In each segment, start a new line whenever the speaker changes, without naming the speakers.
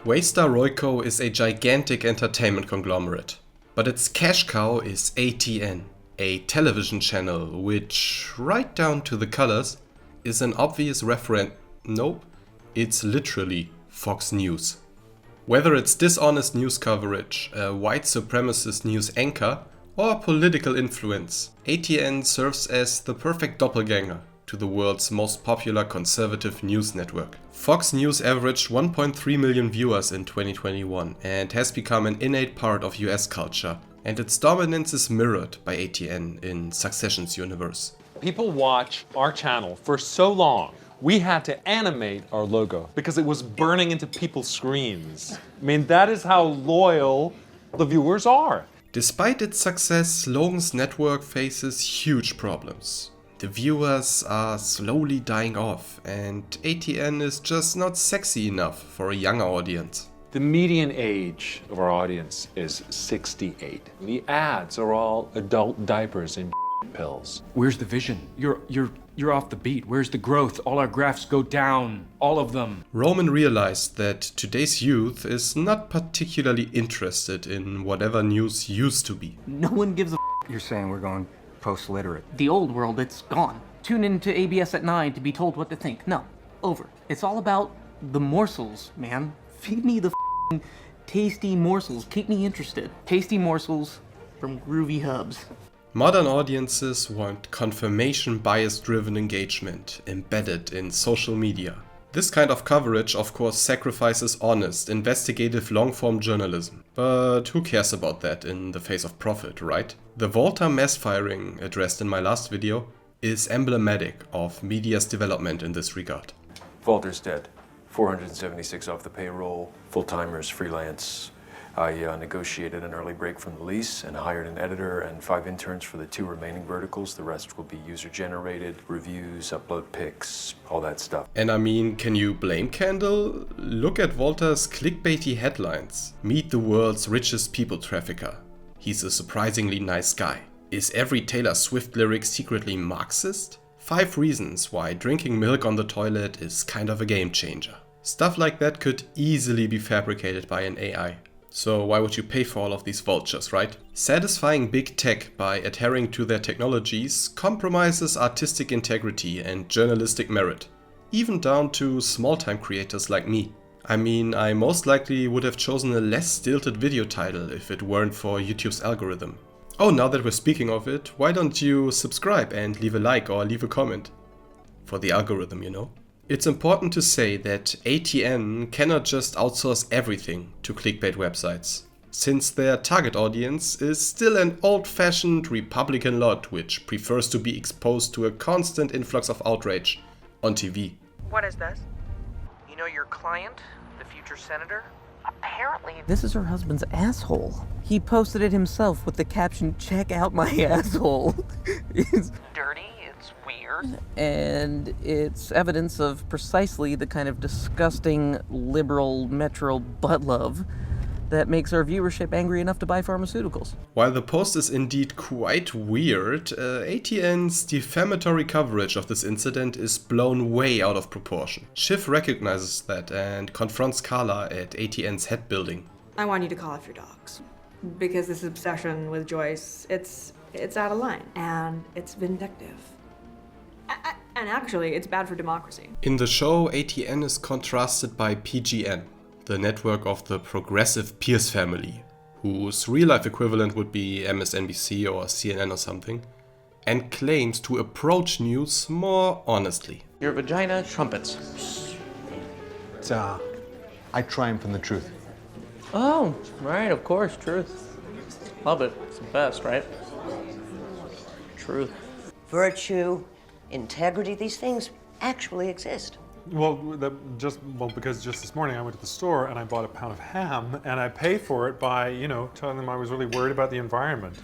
Waystar Royco is a gigantic entertainment conglomerate, but its cash cow is ATN, a television channel which, right down to the colors, is an obvious nope, it's literally Fox News. Whether it's dishonest news coverage, a white supremacist news anchor, or political influence, ATN serves as the perfect doppelganger to the world's most popular conservative news network. Fox News averaged 1.3 million viewers in 2021 and has become an innate part of US culture, and its dominance is mirrored by ATN in Succession's universe.
People watch our channel for so long. We had to animate our logo because it was burning into people's screens. I mean, that is how loyal the viewers are.
Despite its success, Logan's network faces huge problems. The viewers are slowly dying off, and ATN is just not sexy enough for a younger audience.
The median age of our audience is 68. The ads are all adult diapers and pills.
Where's the vision? You're off the beat. Where's the growth? All our graphs go down. All of them.
Roman realized that today's youth is not particularly interested in whatever news used to be.
No one gives a
You're saying we're going post-literate.
The old world, it's gone. Tune in to ABS at 9 to be told what to think. No, over. It's all about the morsels, man. Feed me the tasty morsels. Keep me interested. Tasty morsels from Groovy Hubs.
Modern audiences want confirmation bias-driven engagement embedded in social media. This kind of coverage, of course, sacrifices honest, investigative long-form journalism. But who cares about that in the face of profit, right? The Volta mass firing addressed in my last video is emblematic of media's development in this regard.
Volta's dead. 476 off the payroll, full-timers, freelance. I negotiated an early break from the lease and hired an editor and 5 interns for the 2 remaining verticals. The rest will be user-generated, reviews, upload pics, all that stuff.
And I mean, can you blame Kendall? Look at Volta's clickbaity headlines. Meet the world's richest people trafficker. He's a surprisingly nice guy. Is every Taylor Swift lyric secretly Marxist? 5 reasons why drinking milk on the toilet is kind of a game changer. Stuff like that could easily be fabricated by an AI. So why would you pay for all of these vultures, right? Satisfying big tech by adhering to their technologies compromises artistic integrity and journalistic merit, even down to small-time creators like me. I mean, I most likely would have chosen a less stilted video title if it weren't for YouTube's algorithm. Oh, now that we're speaking of it, why don't you subscribe and leave a like or leave a comment? For the algorithm, you know? It's important to say that ATN cannot just outsource everything to clickbait websites, since their target audience is still an old-fashioned Republican lot which prefers to be exposed to a constant influx of outrage on TV.
What is this? You know your client, the future senator? Apparently,
This is her husband's asshole. He posted it himself with the caption, "Check out my asshole."
it's dirty, it's weird.
And it's evidence of precisely the kind of disgusting liberal metro butt love that makes our viewership angry enough to buy pharmaceuticals.
While the post is indeed quite weird, ATN's defamatory coverage of this incident is blown way out of proportion. Schiff recognizes that and confronts Carla at ATN's head building.
I want you to call off your dogs. Because this obsession with Joyce, it's out of line. And it's vindictive. And actually, it's bad for democracy.
In the show, ATN is contrasted by PGN, the network of the progressive Pierce family, whose real-life equivalent would be MSNBC or CNN or something, and claims to approach news more honestly.
Your vagina trumpets.
It's, I triumph in the truth.
Oh, right, of course, truth. Love it. It's the best, right? Truth.
Virtue, integrity, these things actually exist.
Well, because just this morning I went to the store and I bought a pound of ham and I paid for it by, telling them I was really worried about the environment.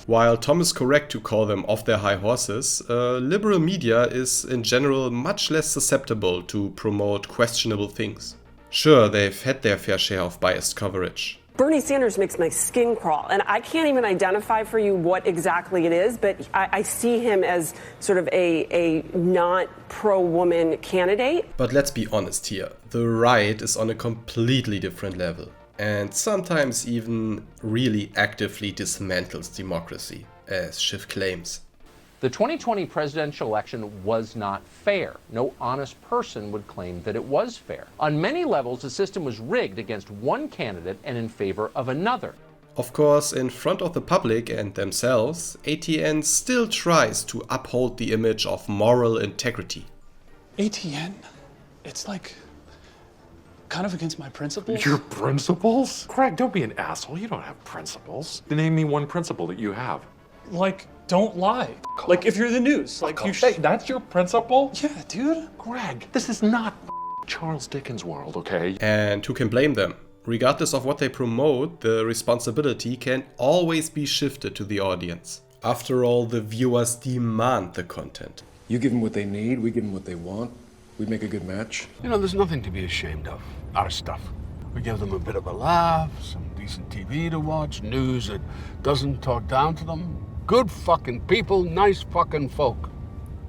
While Tom is correct to call them off their high horses, liberal media is in general much less susceptible to promote questionable things. Sure, they've had their fair share of biased coverage,
Bernie Sanders makes my skin crawl, and I can't even identify for you what exactly it is, but I see him as sort of a not pro-woman candidate.
But let's be honest here, the right is on a completely different level, and sometimes even really actively dismantles democracy, as Schiff claims.
The 2020 presidential election was not fair. No honest person would claim that it was fair. On many levels, the system was rigged against one candidate and in favor of another.
Of course, in front of the public and themselves, ATN still tries to uphold the image of moral integrity.
ATN? It's like kind of against my principles.
Your principles? Craig, don't be an asshole. You don't have principles. Name me one principle that you have.
Like, don't lie. Like, if you're the news, like you
Hey, that's your principle?
Yeah, dude.
Greg, this is not Charles Dickens' world, okay?
And who can blame them? Regardless of what they promote, the responsibility can always be shifted to the audience. After all, the viewers demand the content.
You give them what they need, we give them what they want. We make a good match.
You know, there's nothing to be ashamed of, our stuff. We give them a bit of a laugh, some decent TV to watch, news that doesn't talk down to them. Good fucking people, nice fucking folk.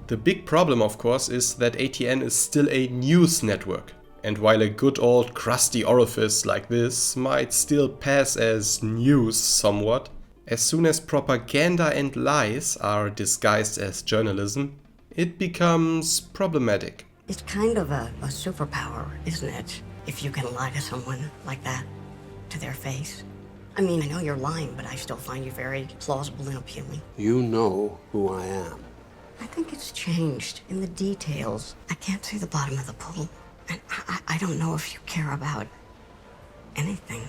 The big problem, of course, is that ATN is still a news network. And while a good old crusty orifice like this might still pass as news somewhat, as soon as propaganda and lies are disguised as journalism, it becomes problematic.
It's kind of a superpower, isn't it? If you can lie to someone like that, to their face. I mean, I know you're lying, but I still find you very plausible and appealing.
You know who I am.
I think it's changed in the details. I can't see the bottom of the pool. And I don't know if you care about anything.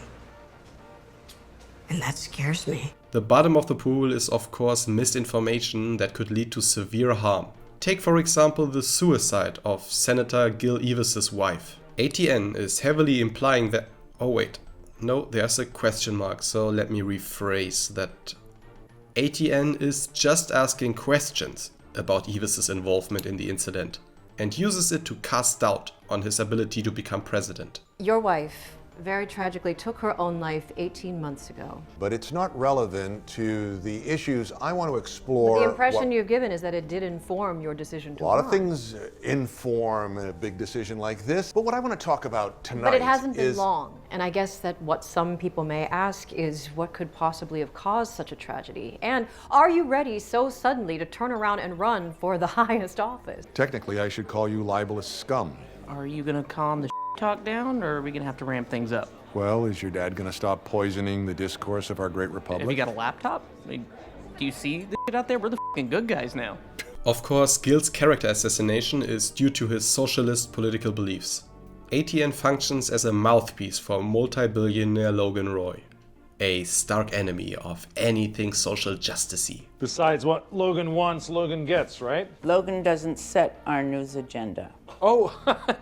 And that scares me.
The bottom of the pool is of course misinformation that could lead to severe harm. Take for example the suicide of Senator Gil Evans's wife. ATN is heavily implying that... Oh wait, no, there's a question mark, so let me rephrase that. ATN is just asking questions about Evans's involvement in the incident and uses it to cast doubt on his ability to become president.
Your wife very tragically took her own life 18 months ago.
But it's not relevant to the issues I want to explore.
The impression you're given is that it did inform your decision to run.
A lot of things inform a big decision like this, but what I want to talk about tonight
But it hasn't been
is...
long, and I guess that what some people may ask is what could possibly have caused such a tragedy? And are you ready so suddenly to turn around and run for the highest office?
Technically, I should call you libelous scum.
Are you gonna calm the talk down, or are we gonna have to ramp things up?
Well, is your dad gonna stop poisoning the discourse of our great republic?
Have you got a laptop? I mean, do you see the shit out there? We're the fucking good guys now.
Of course, Gil's character assassination is due to his socialist political beliefs. ATN functions as a mouthpiece for multi-billionaire Logan Roy, a stark enemy of anything social justice-y.
Besides what Logan wants, Logan gets, right?
Logan doesn't set our news agenda.
Oh,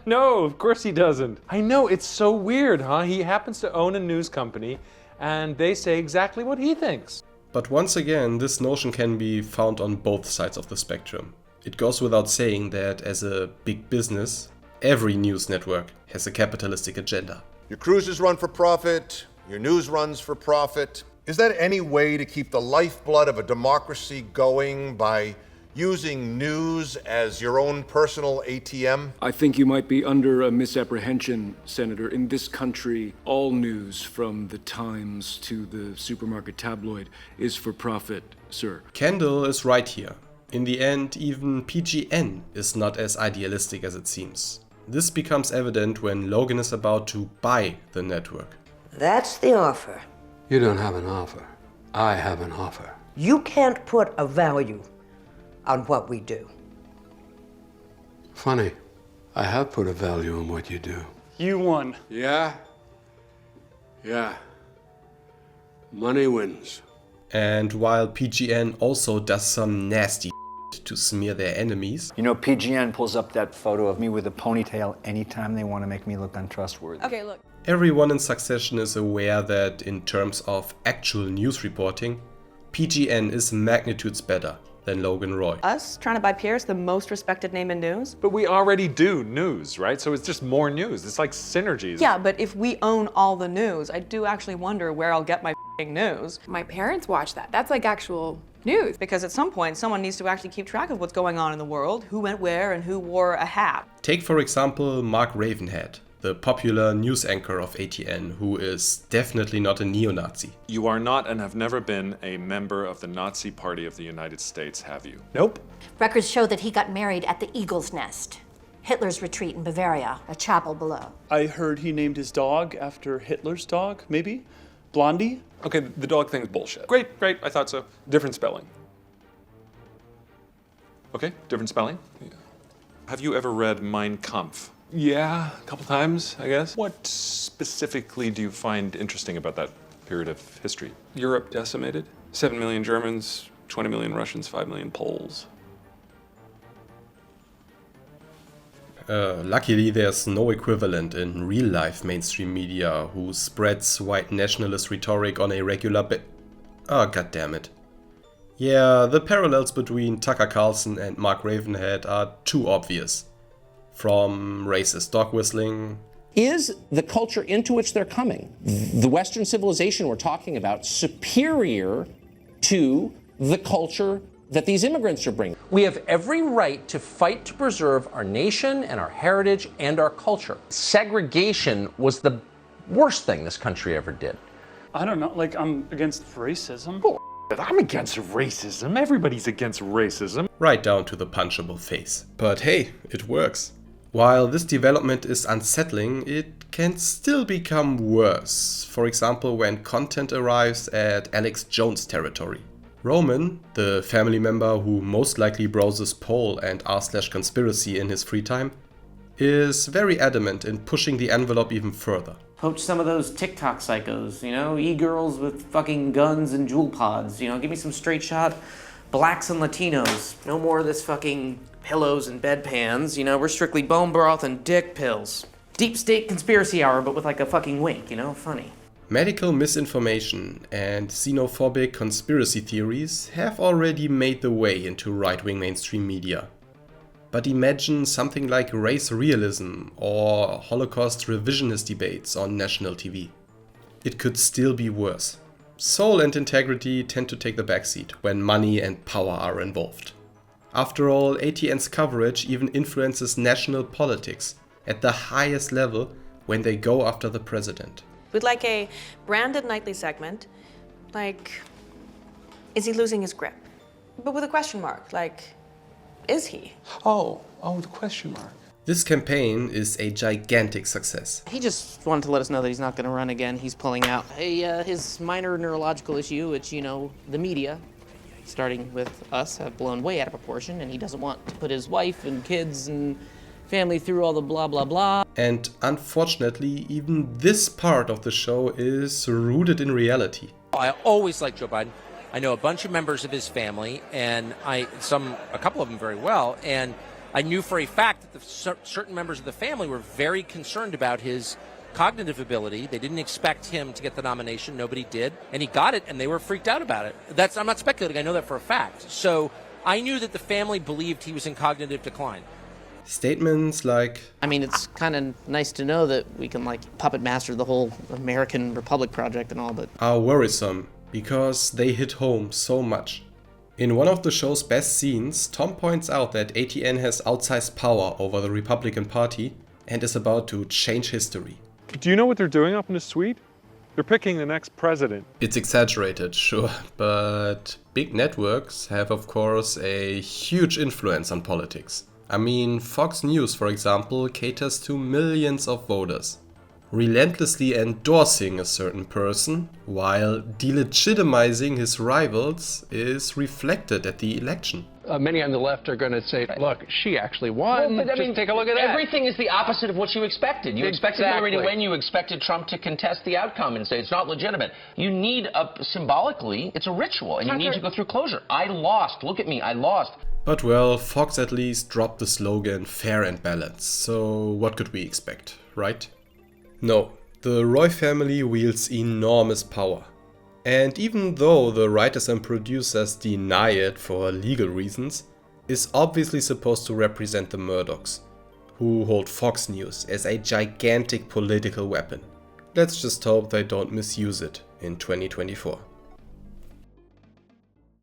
no, of course he doesn't. I know, it's so weird, huh? He happens to own a news company, and they say exactly what he thinks.
But once again, this notion can be found on both sides of the spectrum. It goes without saying that as a big business, every news network has a capitalistic agenda.
Your cruises run for profit, your news runs for profit. Is that any way to keep the lifeblood of a democracy going by using news as your own personal ATM?
I think you might be under a misapprehension, Senator. In this country, all news, from the Times to the supermarket tabloid, is for profit, sir.
Kendall is right here. In the end, even PGN is not as idealistic as it seems. This becomes evident when Logan is about to buy the network.
That's the offer.
You don't have an offer. I have an offer.
You can't put a value on what we do.
Funny. I have put a value on what you do.
You won.
Yeah? Yeah. Money wins.
And while PGN also does some nasty to smear their enemies.
You know, PGN pulls up that photo of me with a ponytail anytime they want to make me look untrustworthy.
Okay, look.
Everyone in Succession is aware that in terms of actual news reporting, PGN is magnitudes better than Logan Roy.
Us trying to buy Pierce, the most respected name in news?
But we already do news, right? So it's just more news. It's like synergies.
Yeah, but if we own all the news, I do actually wonder where I'll get my news.
My parents watch that. That's like actual news.
Because at some point, someone needs to actually keep track of what's going on in the world, who went where and who wore a hat.
Take, for example, Mark Ravenhead, the popular news anchor of ATN, who is definitely not a neo-Nazi.
You are not and have never been a member of the Nazi Party of the United States, have you?
Nope.
Records show that he got married at the Eagle's Nest, Hitler's retreat in Bavaria, a chapel below.
I heard he named his dog after Hitler's dog, maybe? Blondie?
Okay, the dog thing is bullshit. Great, I thought so. Different spelling. Okay, different spelling. Yeah. Have you ever read Mein Kampf? Yeah, a couple times, I guess. What specifically do you find interesting about that period of history? Europe decimated. 7 million Germans, 20 million Russians, 5 million Poles.
Luckily, there's no equivalent in real-life mainstream media who spreads white nationalist rhetoric on a regular Oh, goddammit. Yeah, the parallels between Tucker Carlson and Mark Ravenhead are too obvious. From racist dog whistling...
Is the culture into which they're coming, the Western civilization we're talking about, superior to the culture that these immigrants are bringing?
We have every right to fight to preserve our nation and our heritage and our culture. Segregation was the worst thing this country ever did.
I don't know, like I'm against racism.
I'm against racism. Everybody's against racism.
Right down to the punchable face. But hey, it works. While this development is unsettling, it can still become worse. For example, when content arrives at Alex Jones territory. Roman, the family member who most likely browses Poll and r/conspiracy in his free time, is very adamant in pushing the envelope even further.
Poach some of those TikTok psychos, you know, e-girls with fucking guns and jewel pods, you know, give me some straight shot blacks and Latinos. No more of this fucking pillows and bedpans, you know, we're strictly bone broth and dick pills. Deep state conspiracy hour, but with like a fucking wink, you know, funny.
Medical misinformation and xenophobic conspiracy theories have already made the way into right-wing mainstream media. But imagine something like race realism or Holocaust revisionist debates on national TV. It could still be worse. Soul and integrity tend to take the backseat when money and power are involved. After all, ATN's coverage even influences national politics at the highest level when they go after the president.
We'd like a branded nightly segment, like, is he losing his grip? But with a question mark, like, is he?
Oh, the question mark.
This campaign is a gigantic success.
He just wanted to let us know that he's not going to run again. He's pulling out. His minor neurological issue, which, you know, the media, starting with us, have blown way out of proportion, and he doesn't want to put his wife and kids and family through all the blah, blah, blah.
And unfortunately, even this part of the show is rooted in reality.
I always liked Joe Biden. I know a bunch of members of his family, and a couple of them very well, and I knew for a fact that certain members of the family were very concerned about his cognitive ability. They didn't expect him to get the nomination. Nobody did, and he got it, and they were freaked out about it. I'm not speculating. I know that for a fact. So I knew that the family believed he was in cognitive decline.
Statements like,
I mean, it's kind of nice to know that we can, like, puppet master the whole American Republic project and all, but
are worrisome because they hit home so much. In one of the show's best scenes, Tom points out that ATN has outsized power over the Republican Party and is about to change history.
Do you know what they're doing up in the suite? They're picking the next president.
It's exaggerated, sure, but big networks have, of course, a huge influence on politics. I mean, Fox News, for example, caters to millions of voters. Relentlessly endorsing a certain person while delegitimizing his rivals is reflected at the election.
Many on the left are going to say, look, she actually won.
Well, but, I mean,
take a look at that.
Everything is the opposite of what you expected. You expected Hillary to win. You expected Trump to contest the outcome and say it's not legitimate. You need, symbolically, it's a ritual, and you need to go through closure. I lost. Look at me. I lost.
But well, Fox at least dropped the slogan fair and balanced, so what could we expect, right? No, the Roy family wields enormous power. And even though the writers and producers deny it for legal reasons, is obviously supposed to represent the Murdochs, who hold Fox News as a gigantic political weapon. Let's just hope they don't misuse it in 2024.